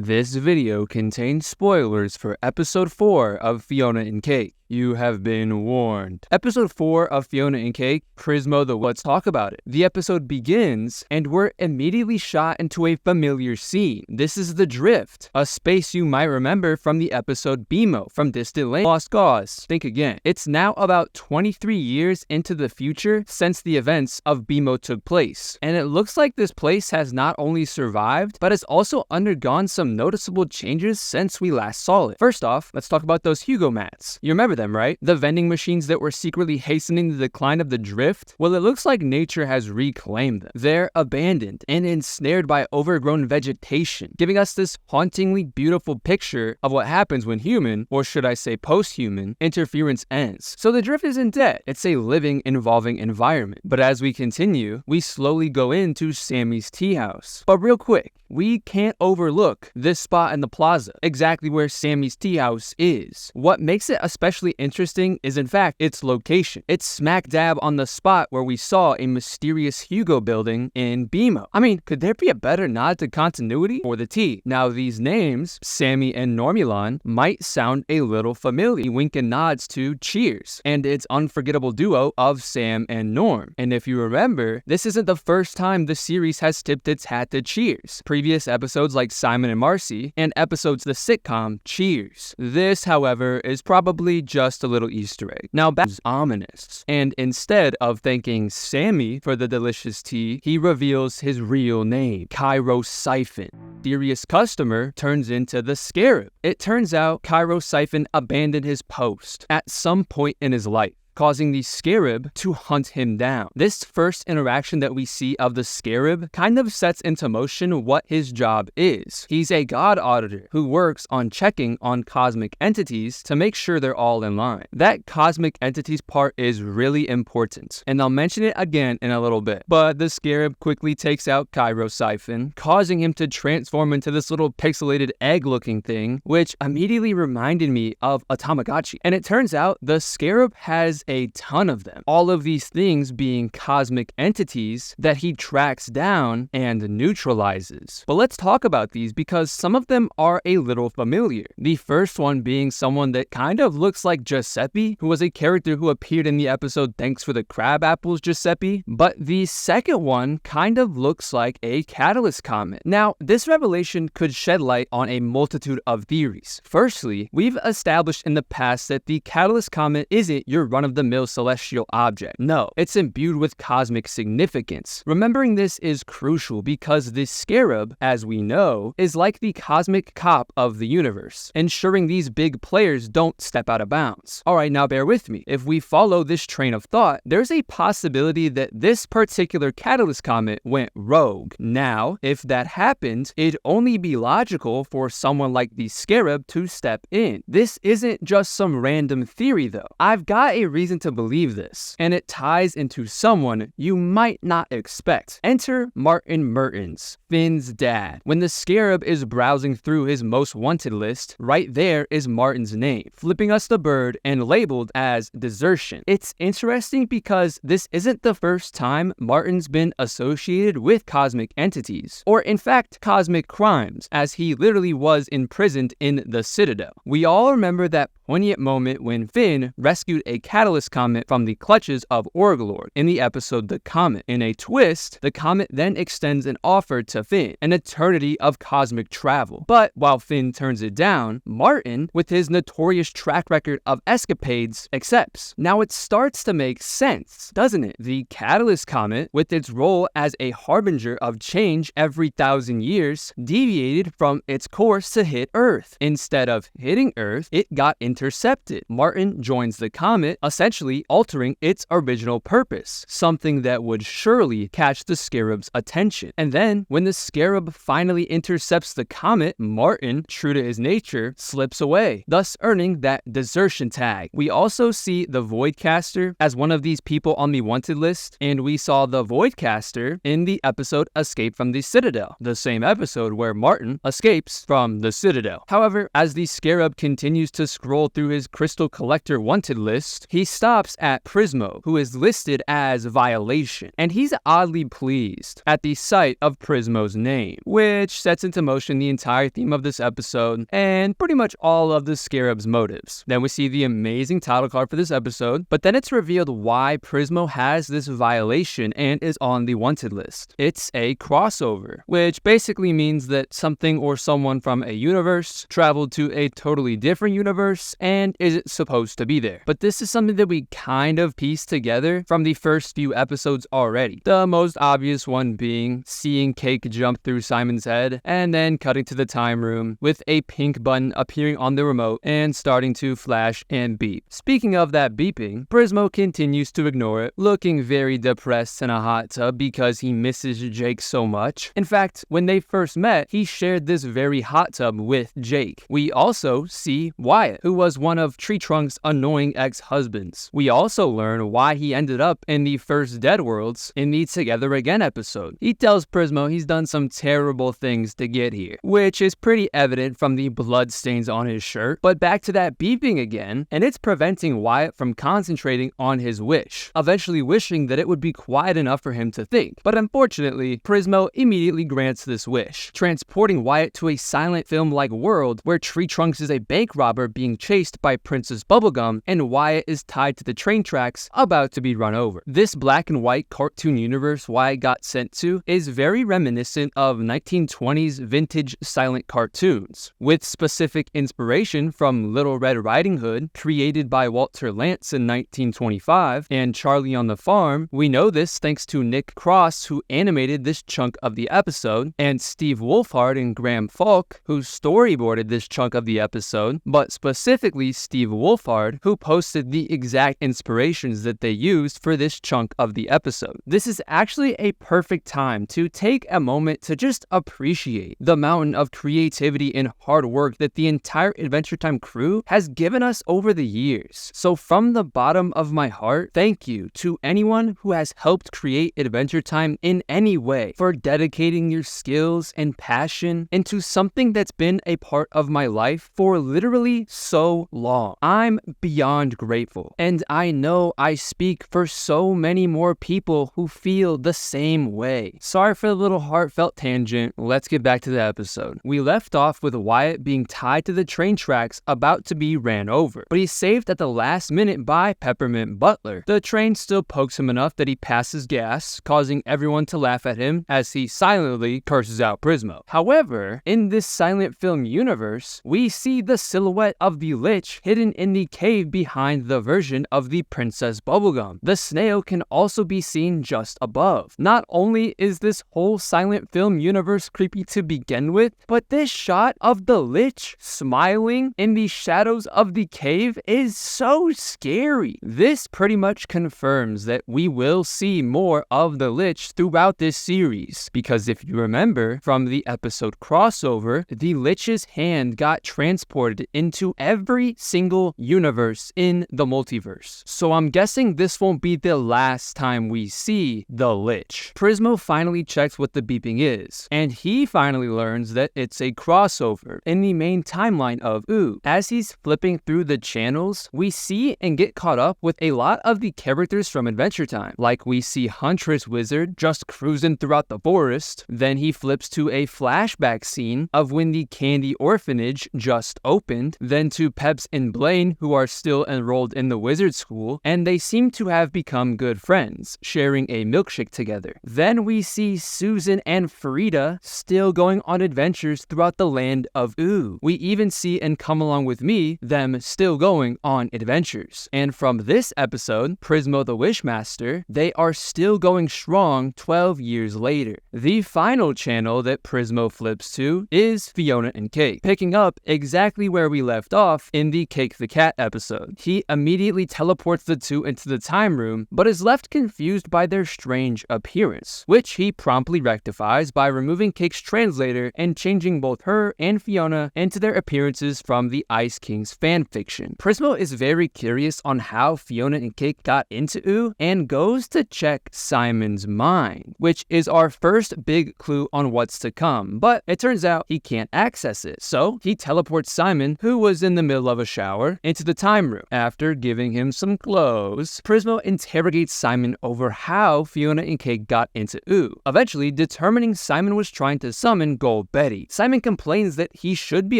This video contains spoilers for episode 4 of Fionna and Cake. You have been warned. Episode 4 of Fionna and Cake, Prismo the Let's talk about it. The episode begins, and we're immediately shot into a familiar scene. This is the Drift, a space you might remember from the episode BMO from Distant Land. Lost Cause. Think again. It's now about 23 years into the future since the events of BMO took place, and it looks like this place has not only survived, but has also undergone some noticeable changes since we last saw it. First off, let's talk about those Hugo mats. You remember them, right? The vending machines that were secretly hastening the decline of the Drift? Well, it looks like nature has reclaimed them. They're abandoned and ensnared by overgrown vegetation, giving us this hauntingly beautiful picture of what happens when human, or should I say post-human, interference ends. So the Drift isn't dead. It's a living, involving environment. But as we continue, we slowly go into Sammy's tea house. But real quick, we can't overlook this spot in the plaza, exactly where Sammy's tea house is. What makes it especially interesting is in fact its location. It's smack dab on the spot where we saw a mysterious Hugo building in BMO. I mean, could there be a better nod to continuity for the tea? Now these names, Sammy and Normulon, might sound a little familiar, winking nods to Cheers and its unforgettable duo of Sam and Norm. And if you remember, this isn't the first time the series has tipped its hat to Cheers. Previous episodes like Simon and Marcy, and episodes the sitcom Cheers. This, however, is probably just a little Easter egg. Now back to ominous, and instead of thanking Sammy for the delicious tea, he reveals his real name, Cairo Siphon. Mysterious customer turns into the Scarab. It turns out Cairo Siphon abandoned his post at some point in his life, causing the Scarab to hunt him down. This first interaction that we see of the Scarab kind of sets into motion what his job is. He's a god auditor who works on checking on cosmic entities to make sure they're all in line. That cosmic entities part is really important, and I'll mention it again in a little bit. But the Scarab quickly takes out Cairo Siphon, causing him to transform into this little pixelated egg-looking thing, which immediately reminded me of a Tamagotchi. And it turns out the Scarab has a ton of them, all of these things being cosmic entities that he tracks down and neutralizes. But let's talk about these because some of them are a little familiar. The first one being someone that kind of looks like Giuseppe, who was a character who appeared in the episode Thanks for the Crab Apples Giuseppe, but the second one kind of looks like a Catalyst comet. Now, this revelation could shed light on a multitude of theories. Firstly, we've established in the past that the Catalyst comet isn't your run-of-the-mill celestial object. No, it's imbued with cosmic significance. Remembering this is crucial because this Scarab, as we know, is like the cosmic cop of the universe, ensuring these big players don't step out of bounds. Alright, now bear with me. If we follow this train of thought, there's a possibility that this particular Catalyst comet went rogue. Now, if that happened, it'd only be logical for someone like the Scarab to step in. This isn't just some random theory though. I've got a reason to believe this, and it ties into someone you might not expect. Enter Martin Mertens, Finn's dad. When the Scarab is browsing through his most wanted list, right there is Martin's name, flipping us the bird and labeled as desertion. It's interesting because this isn't the first time Martin's been associated with cosmic entities, or in fact cosmic crimes, as he literally was imprisoned in the Citadel. We all remember that poignant moment when Finn rescued a Catalyst comet from the clutches of Orglord in the episode The Comet. In a twist, the comet then extends an offer to Finn, an eternity of cosmic travel. But while Finn turns it down, Martin, with his notorious track record of escapades, accepts. Now it starts to make sense, doesn't it? The Catalyst comet, with its role as a harbinger of change every 1,000 years, deviated from its course to hit Earth. Instead of hitting Earth, it got intercepted. Martin joins the comet, essentially altering its original purpose, something that would surely catch the Scarab's attention. And then, when the Scarab finally intercepts the comet, Martin, true to his nature, slips away, thus earning that desertion tag. We also see the Voidcaster as one of these people on the wanted list, and we saw the Voidcaster in the episode Escape from the Citadel, the same episode where Martin escapes from the Citadel. However, as the Scarab continues to scroll through his crystal collector wanted list, he He stops at Prismo, who is listed as Violation, and he's oddly pleased at the sight of Prismo's name, which sets into motion the entire theme of this episode and pretty much all of the Scarab's motives. Then we see the amazing title card for this episode, but then it's revealed why Prismo has this violation and is on the wanted list. It's a crossover, which basically means that something or someone from a universe traveled to a totally different universe and isn't supposed to be there. But this is something that we kind of pieced together from the first few episodes already. The most obvious one being seeing Cake jump through Simon's head and then cutting to the time room with a pink button appearing on the remote and starting to flash and beep. Speaking of that beeping, Prismo continues to ignore it, looking very depressed in a hot tub because he misses Jake so much. In fact, when they first met, he shared this very hot tub with Jake. We also see Wyatt, who was one of Tree Trunk's annoying ex-husbands. We also learn why he ended up in the first Dead Worlds in the Together Again episode. He tells Prismo he's done some terrible things to get here, which is pretty evident from the blood stains on his shirt. But back to that beeping again, and it's preventing Wyatt from concentrating on his wish, eventually wishing that it would be quiet enough for him to think. But unfortunately, Prismo immediately grants this wish, transporting Wyatt to a silent film-like world where Tree Trunks is a bank robber being chased by Princess Bubblegum, and Wyatt is tied to the train tracks about to be run over. This black and white cartoon universe Wyatt got sent to is very reminiscent of 1920s vintage silent cartoons, with specific inspiration from Little Red Riding Hood, created by Walter Lantz in 1925, and Charlie on the Farm. We know this thanks to Nick Cross, who animated this chunk of the episode, and Steve Wolfhard and Graham Falk, who storyboarded this chunk of the episode, but specifically Steve Wolfhard, who posted the exact inspirations that they used for this chunk of the episode. This is actually a perfect time to take a moment to just appreciate the mountain of creativity and hard work that the entire Adventure Time crew has given us over the years. So from the bottom of my heart, thank you to anyone who has helped create Adventure Time in any way for dedicating your skills and passion into something that's been a part of my life for literally so long. I'm beyond grateful, and I know I speak for so many more people who feel the same way. Sorry for the little heartfelt tangent. Let's get back to the episode. We left off with Wyatt being tied to the train tracks about to be ran over, but he's saved at the last minute by Peppermint Butler. The train still pokes him enough that he passes gas, causing everyone to laugh at him as he silently curses out Prismo. However, in this silent film universe, we see the silhouette of the Lich hidden in the cave behind the version of the Princess Bubblegum. The snail can also be seen just above. Not only is this whole silent film universe creepy to begin with, but this shot of the Lich smiling in the shadows of the cave is so scary. This pretty much confirms that we will see more of the Lich throughout this series, because if you remember from the episode crossover, the Lich's hand got transported into every single universe in the multiverse. So I'm guessing this won't be the last time we see the Lich. Prismo finally checks what the beeping is, and he finally learns that it's a crossover in the main timeline of Ooh. As he's flipping through the channels, we see and get caught up with a lot of the characters from Adventure Time. Like we see Huntress Wizard just cruising throughout the forest, then he flips to a flashback scene of when the Candy Orphanage just opened, then to Peps and Blaine, who are still enrolled in the wizard school, and they seem to have become good friends, sharing a milkshake together. Then we see Susan and Frida still going on adventures throughout the land of Ooh. We even see in Come Along With Me them still going on adventures. And from this episode, Prismo the Wishmaster, they are still going strong 12 years later. The final channel that Prismo flips to is Fionna and Cake, picking up exactly where we left off in the Cake the Cat episode. He immediately teleports the two into the time room, but is left confused by their strange appearance, which he promptly rectifies by removing Cake's translator and changing both her and Fionna into their appearances from the Ice King's fanfiction. Prismo is very curious on how Fionna and Cake got into Ooh and goes to check Simon's mind, which is our first big clue on what's to come, but it turns out he can't access it. So he teleports Simon, who was in the middle of a shower, into the time room after giving giving him some clothes, Prismo interrogates Simon over how Fionna and Cake got into Ooh, eventually determining Simon was trying to summon Gold Betty. Simon complains that he should be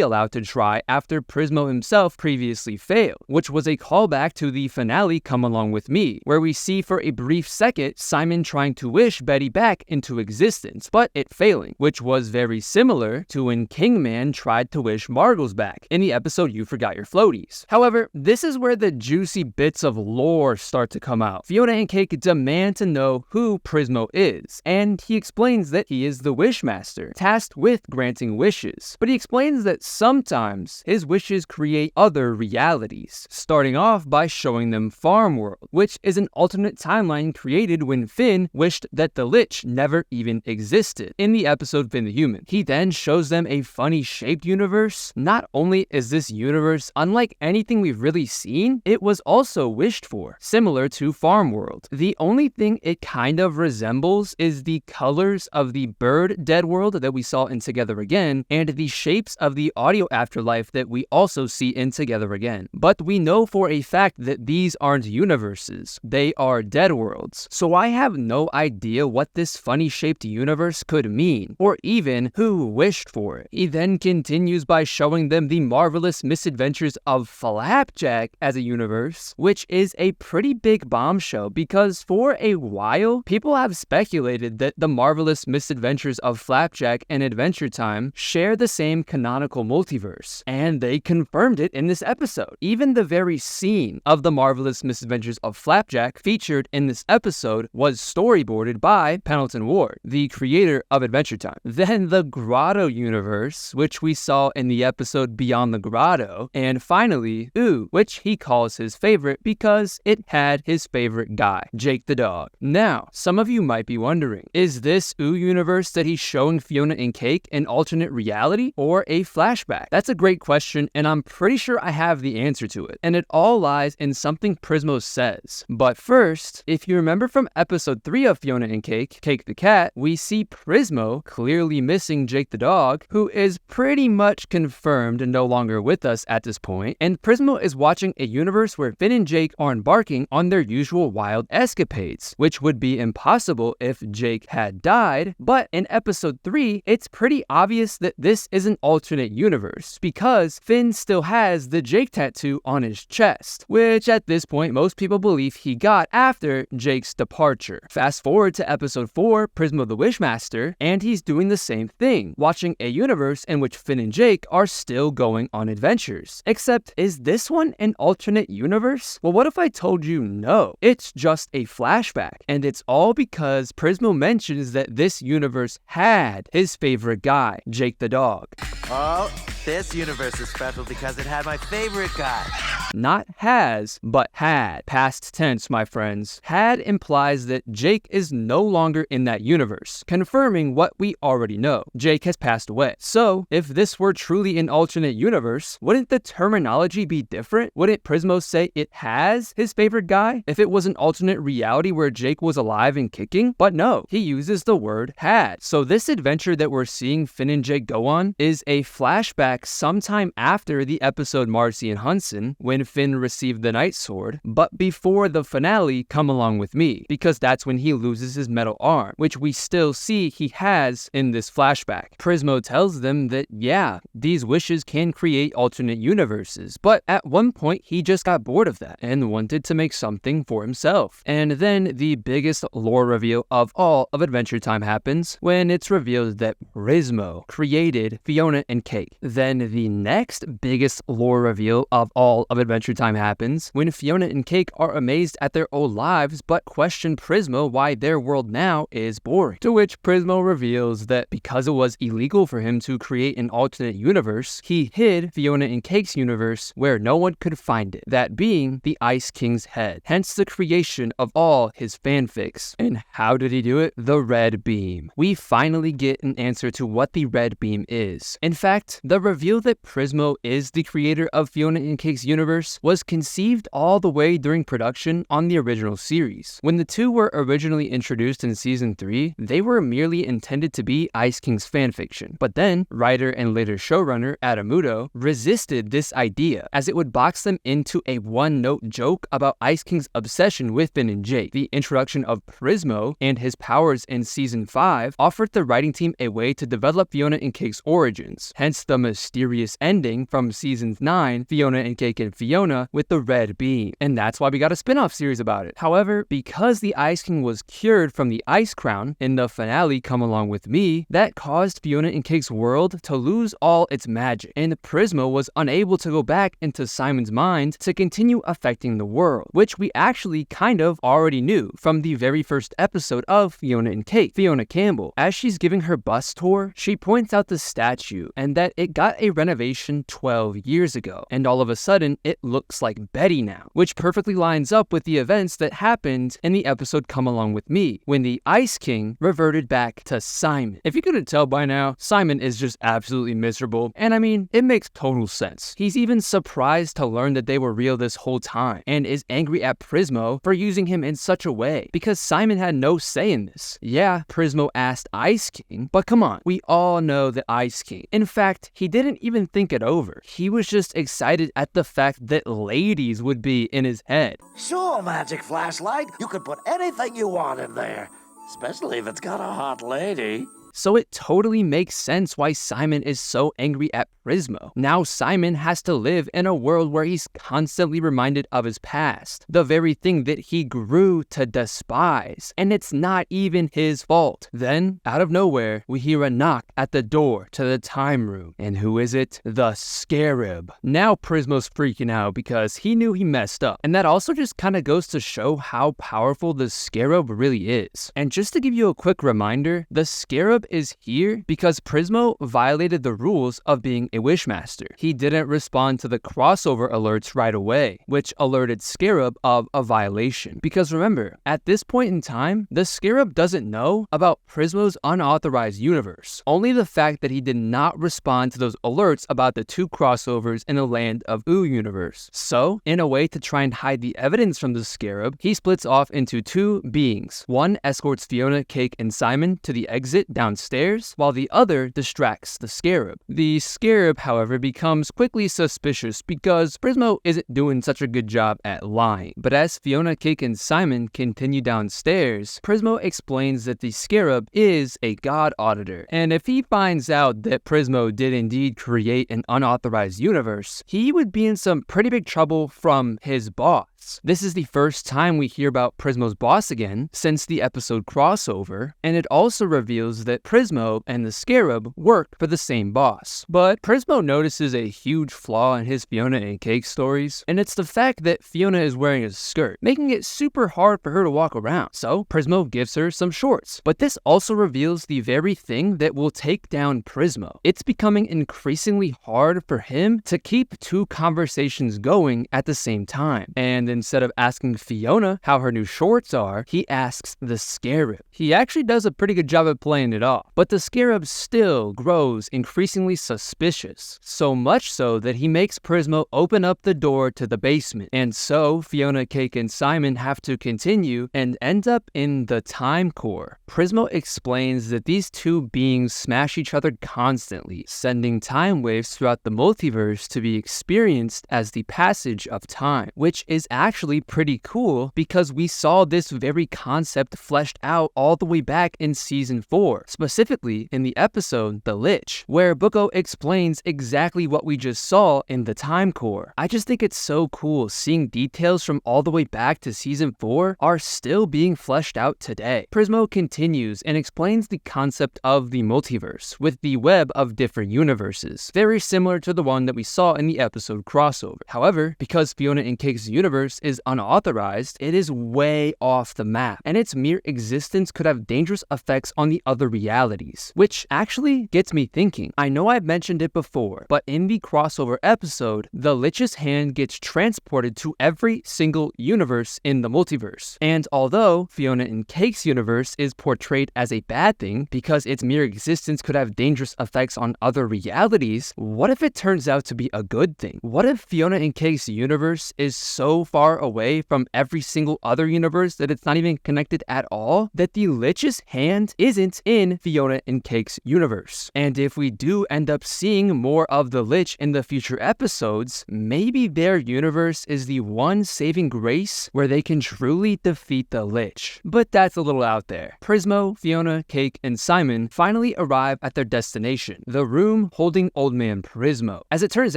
allowed to try after Prismo himself previously failed, which was a callback to the finale Come Along With Me, where we see for a brief second Simon trying to wish Betty back into existence, but it failing, which was very similar to when Kingman tried to wish Margles back in the episode You Forgot Your Floaties. However, this is where the juicy bits of lore start to come out. Fionna and Cake demand to know who Prismo is, and he explains that he is the Wishmaster, tasked with granting wishes. But he explains that sometimes his wishes create other realities, starting off by showing them Farm World, which is an alternate timeline created when Finn wished that the Lich never even existed in the episode Finn the Human. He then shows them a funny shaped universe. Not only is this universe unlike anything we've really seen, it was also wished for, similar to Farm World. The only thing it kind of resembles is the colors of the bird Dead World that we saw in Together Again, and the shapes of the audio afterlife that we also see in Together Again. But we know for a fact that these aren't universes, they are Dead Worlds. So I have no idea what this funny shaped universe could mean, or even who wished for it. He then continues by showing them the marvelous misadventures of Flapjack as a universe, which is a pretty big bombshell because for a while, people have speculated that the marvelous misadventures of Flapjack and Adventure Time share the same canonical multiverse, and they confirmed it in this episode. Even the very scene of the marvelous misadventures of Flapjack featured in this episode was storyboarded by Pendleton Ward, the creator of Adventure Time. Then the Grotto universe, which we saw in the episode Beyond the Grotto, and finally Ooh, which he calls his favorite because it had his favorite guy, Jake the dog. Now, some of you might be wondering, is this Ooh universe that he's showing Fionna and Cake an alternate reality or a flashback? That's a great question, and I'm pretty sure I have the answer to it. And it all lies in something Prismo says. But first, if you remember from episode 3 of Fionna and Cake, Cake the cat, we see Prismo clearly missing Jake the dog, who is pretty much confirmed no longer with us at this point, and Prismo is watching a universe where Finn and Jake are embarking on their usual wild escapades, which would be impossible if Jake had died. But in episode 3, it's pretty obvious that this is an alternate universe, because Finn still has the Jake tattoo on his chest, which at this point most people believe he got after Jake's departure. Fast forward to episode 4, Prismo the Wishmaster, and he's doing the same thing, watching a universe in which Finn and Jake are still going on adventures. Except, is this one an alternate universe? Well, what if I told you no? It's just a flashback, and it's all because Prismo mentions that this universe had his favorite guy, Jake the dog. Oh, this universe is special because it had my favorite guy. Not has, but had. Past tense, my friends. Had implies that Jake is no longer in that universe, confirming what we already know. Jake has passed away. So, if this were truly an alternate universe, wouldn't the terminology be different? Wouldn't Prismo say it has his favorite guy if it was an alternate reality where Jake was alive and kicking? But no, he uses the word had. So this adventure that we're seeing Finn and Jake go on is a flashback sometime after the episode Marcy and Hudson, when Finn received the Night Sword, but before the finale Come Along With Me, because that's when he loses his metal arm, which we still see he has in this flashback. Prismo tells them that yeah, these wishes can create alternate universes, but at one point he just got bored of that and wanted to make something for himself. And then the biggest lore reveal of all of Adventure Time happens when it's revealed that Prismo created Fionna and Cake. Then the next biggest lore reveal of all of Adventure Time happens when Fionna and Cake are amazed at their old lives but question Prismo why their world now is boring. To which Prismo reveals that because it was illegal for him to create an alternate universe, he hid Fionna and Cake's universe where no one could find it, that being the Ice King's head, hence the creation of all his fanfics. And how did he do it? The red beam. We finally get an answer to what the red beam is. In fact, the reveal that Prismo is the creator of Fionna and Cake's universe universe was conceived all the way during production on the original series. When the two were originally introduced in Season 3, they were merely intended to be Ice King's fanfiction. But then, writer and later showrunner Adam Muto resisted this idea, as it would box them into a one-note joke about Ice King's obsession with Finn and Jake. The introduction of Prismo and his powers in Season 5 offered the writing team a way to develop Fionna and Cake's origins, hence the mysterious ending from Season 9, Fionna and Cake and Fiona with the red beam. And that's why we got a spin-off series about it. However, because the Ice King was cured from the Ice Crown in the finale Come Along With Me, that caused Fionna and Cake's world to lose all its magic, and Prismo was unable to go back into Simon's mind to continue affecting the world, which we actually kind of already knew from the very first episode of Fionna and Cake. Fiona Campbell, as she's giving her bus tour, she points out the statue and that it got a renovation 12 years ago, and all of a sudden it looks like Betty now, which perfectly lines up with the events that happened in the episode Come Along With Me, when the Ice King reverted back to Simon. If you couldn't tell by now, Simon is just absolutely miserable, and I mean, it makes total sense. He's even surprised to learn that they were real this whole time, and is angry at Prismo for using him in such a way, because Simon had no say in this. Yeah, Prismo asked Ice King, but come on, we all know the Ice King. In fact, he didn't even think it over. He was just excited at the fact that ladies would be in his head. Sure, magic flashlight. You can put anything you want in there, especially if it's got a hot lady. So it totally makes sense why Simon is so angry at Prismo. Now Simon has to live in a world where he's constantly reminded of his past, the very thing that he grew to despise, and it's not even his fault. Then, out of nowhere, we hear a knock at the door to the time room. And who is it? The Scarab. Now Prismo's freaking out because he knew he messed up, and that also just kind of goes to show how powerful the Scarab really is. And just to give you a quick reminder, the Scarab is here because Prismo violated the rules of being a Wishmaster. He didn't respond to the crossover alerts right away, which alerted Scarab of a violation. Because remember, at this point in time, the Scarab doesn't know about Prismo's unauthorized universe, only the fact that he did not respond to those alerts about the two crossovers in the Land of Oo universe. So, in a way to try and hide the evidence from the Scarab, he splits off into two beings. One escorts Fionna, Cake, and Simon to the exit downstairs, while the other distracts the Scarab. The Scarab, however, becomes quickly suspicious because Prismo isn't doing such a good job at lying. But as Fionna, Cake, and Simon continue downstairs, Prismo explains that the Scarab is a god auditor, and if he finds out that Prismo did indeed create an unauthorized universe, he would be in some pretty big trouble from his boss. This is the first time we hear about Prismo's boss again since the episode crossover, and it also reveals that Prismo and the Scarab work for the same boss. But Prismo notices a huge flaw in his Fionna and Cake stories, and it's the fact that Fionna is wearing a skirt, making it super hard for her to walk around. So Prismo gives her some shorts. But this also reveals the very thing that will take down Prismo. It's becoming increasingly hard for him to keep two conversations going at the same time. And instead of asking Fionna how her new shorts are, he asks the Scarab. He actually does a pretty good job at playing it off, but the Scarab still grows increasingly suspicious, so much so that he makes Prismo open up the door to the basement, and so Fionna, Cake, and Simon have to continue and end up in the Time Core. Prismo explains that these two beings smash each other constantly, sending time waves throughout the multiverse to be experienced as the passage of time, which is actually pretty cool because we saw this very concept fleshed out all the way back in Season 4, specifically in the episode The Lich, where Buko explains exactly what we just saw in the Time Core. I just think it's so cool seeing details from all the way back to Season 4 are still being fleshed out today. Prismo continues and explains the concept of the multiverse with the web of different universes, very similar to the one that we saw in the episode crossover. However, because Fionna and Cake's universe universe is unauthorized, it is way off the map, and its mere existence could have dangerous effects on the other realities. Which actually gets me thinking. I know I've mentioned it before, but in the crossover episode, the Lich's hand gets transported to every single universe in the multiverse. And although Fionna and Cake's universe is portrayed as a bad thing because its mere existence could have dangerous effects on other realities, what if it turns out to be a good thing? What if Fionna and Cake's universe is so far away from every single other universe that it's not even connected at all, that the Lich's hand isn't in Fionna and Cake's universe? And if we do end up seeing more of the Lich in the future episodes, maybe their universe is the one saving grace where they can truly defeat the Lich. But that's a little out there. Prismo, Fionna, Cake, and Simon finally arrive at their destination, the room holding Old Man Prismo. As it turns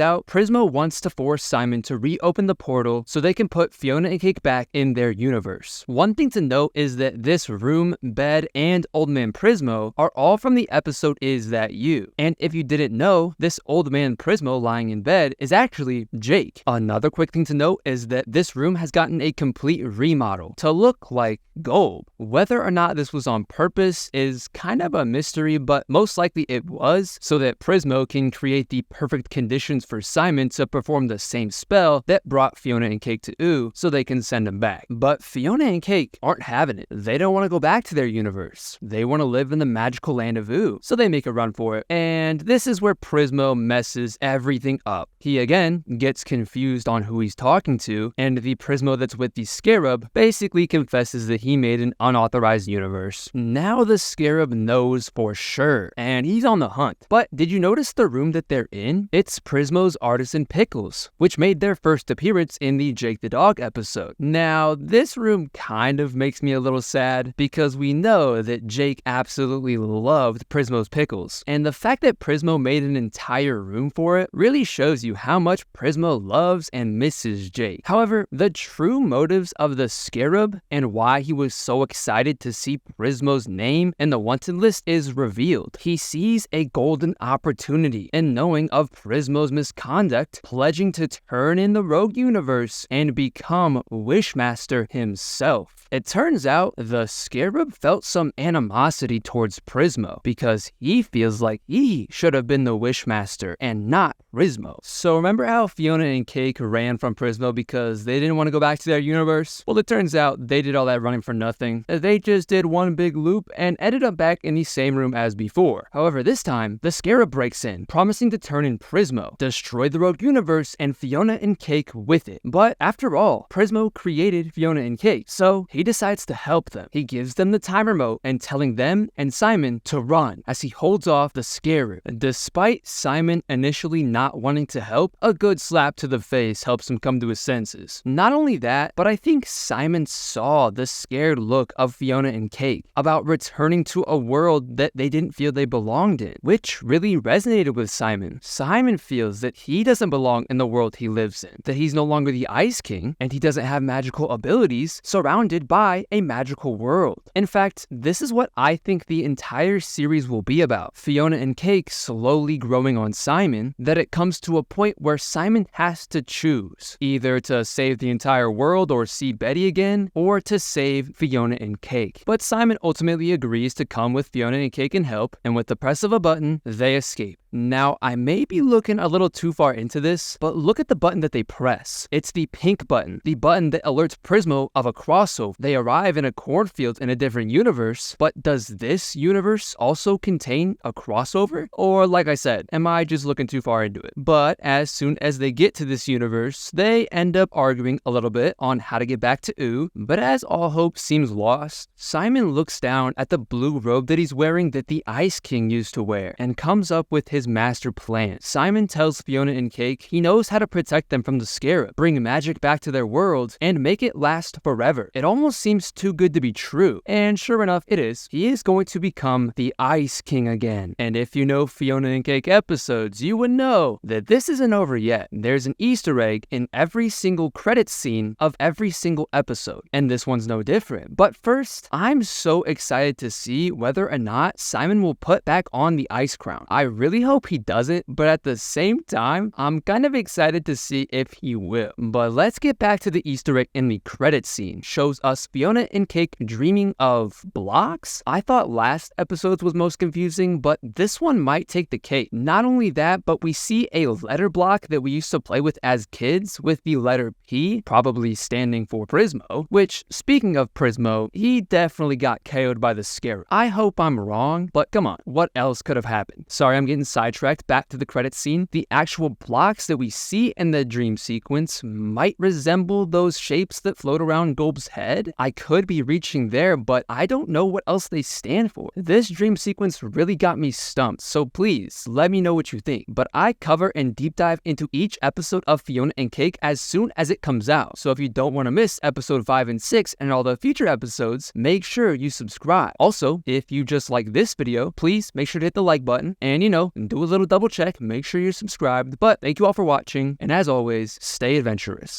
out, Prismo wants to force Simon to reopen the portal so they can put Fionna and Cake back in their universe. One thing to note is that this room, bed, and Old Man Prismo are all from the episode Is That You? And if you didn't know, this Old Man Prismo lying in bed is actually Jake. Another quick thing to note is that this room has gotten a complete remodel to look like gold. Whether or not this was on purpose is kind of a mystery, but most likely it was, so that Prismo can create the perfect conditions for Simon to perform the same spell that brought Fionna and Cake to Ooh, so they can send him back. But Fionna and Cake aren't having it. They don't want to go back to their universe. They want to live in the magical land of Ooh, so they make a run for it. And this is where Prismo messes everything up. He again gets confused on who he's talking to, and the Prismo that's with the Scarab basically confesses that he made an unauthorized universe. Now the Scarab knows for sure, and he's on the hunt. But did you notice the room that they're in? It's Prismo's Artisan Pickles, which made their first appearance in the Jake the Dog episode. Now, this room kind of makes me a little sad because we know that Jake absolutely loved Prismo's pickles, and the fact that Prismo made an entire room for it really shows you how much Prismo loves and misses Jake. However, the true motives of the Scarab and why he was so excited to see Prismo's name in the wanted list is revealed. He sees a golden opportunity in knowing of Prismo's misconduct, pledging to turn in the rogue universe and become Wishmaster himself. It turns out the Scarab felt some animosity towards Prismo because he feels like he should have been the Wishmaster and not Prismo. So remember how Fionna and Cake ran from Prismo because they didn't want to go back to their universe? Well, it turns out they did all that running for nothing. They just did one big loop and ended up back in the same room as before. However, this time, the Scarab breaks in, promising to turn in Prismo, destroy the rogue universe, and Fionna and Cake with it. But after all, Prismo created Fionna and Cake, so he decides to help them. He gives them the time remote and telling them and Simon to run as he holds off the Scarab. Despite Simon initially not wanting to help, a good slap to the face helps him come to his senses. Not only that, but I think Simon saw the scared look of Fionna and Cake about returning to a world that they didn't feel they belonged in, which really resonated with Simon. Simon feels that he doesn't belong in the world he lives in, that he's no longer the Ice King, and he doesn't have magical abilities surrounded by a magical world. In fact, this is what I think the entire series will be about. Fionna and Cake slowly growing on Simon, that it comes to a point where Simon has to choose, either to save the entire world or see Betty again, or to save Fionna and Cake. But Simon ultimately agrees to come with Fionna and Cake and help, and with the press of a button, they escape. Now, I may be looking a little too far into this, but look at the button that they press. It's the pink button, the button that alerts Prismo of a crossover. They arrive in a cornfield in a different universe, but does this universe also contain a crossover? Or, like I said, am I just looking too far into it? But as soon as they get to this universe, they end up arguing a little bit on how to get back to Ooh. But as all hope seems lost, Simon looks down at the blue robe that he's wearing that the Ice King used to wear and comes up with his master plan. Simon tells Fionna and Cake he knows how to protect them from the Scarab, bring magic back to their world, and make it last forever. It almost seems too good to be true, and sure enough, it is. He is going to become the Ice King again. And if you know Fionna and Cake episodes, you would know that this isn't over yet. There's an Easter egg in every single credit scene of every single episode, and this one's no different. But first, I'm so excited to see whether or not Simon will put back on the Ice Crown. I really hope hope he doesn't, but at the same time, I'm kind of excited to see if he will. But let's get back to the Easter egg in the credits scene. Shows us Fionna and Cake dreaming of blocks? I thought last episode's was most confusing, but this one might take the cake. Not only that, but we see a letter block that we used to play with as kids with the letter P, probably standing for Prismo, which, speaking of Prismo, he definitely got KO'd by the scarab. I hope I'm wrong, but come on, what else could have happened? Sorry, I'm getting sidetracked. Back to the credits scene. The actual blocks that we see in the dream sequence might resemble those shapes that float around Golb's head. I could be reaching there, but I don't know what else they stand for. This dream sequence really got me stumped, so please let me know what you think. But I cover and deep dive into each episode of Fionna and Cake as soon as it comes out. So if you don't want to miss episode 5 and 6 and all the future episodes, make sure you subscribe. Also, if you just like this video, please make sure to hit the like button and, do a little double check, make sure you're subscribed. But thank you all for watching, and as always, stay adventurous.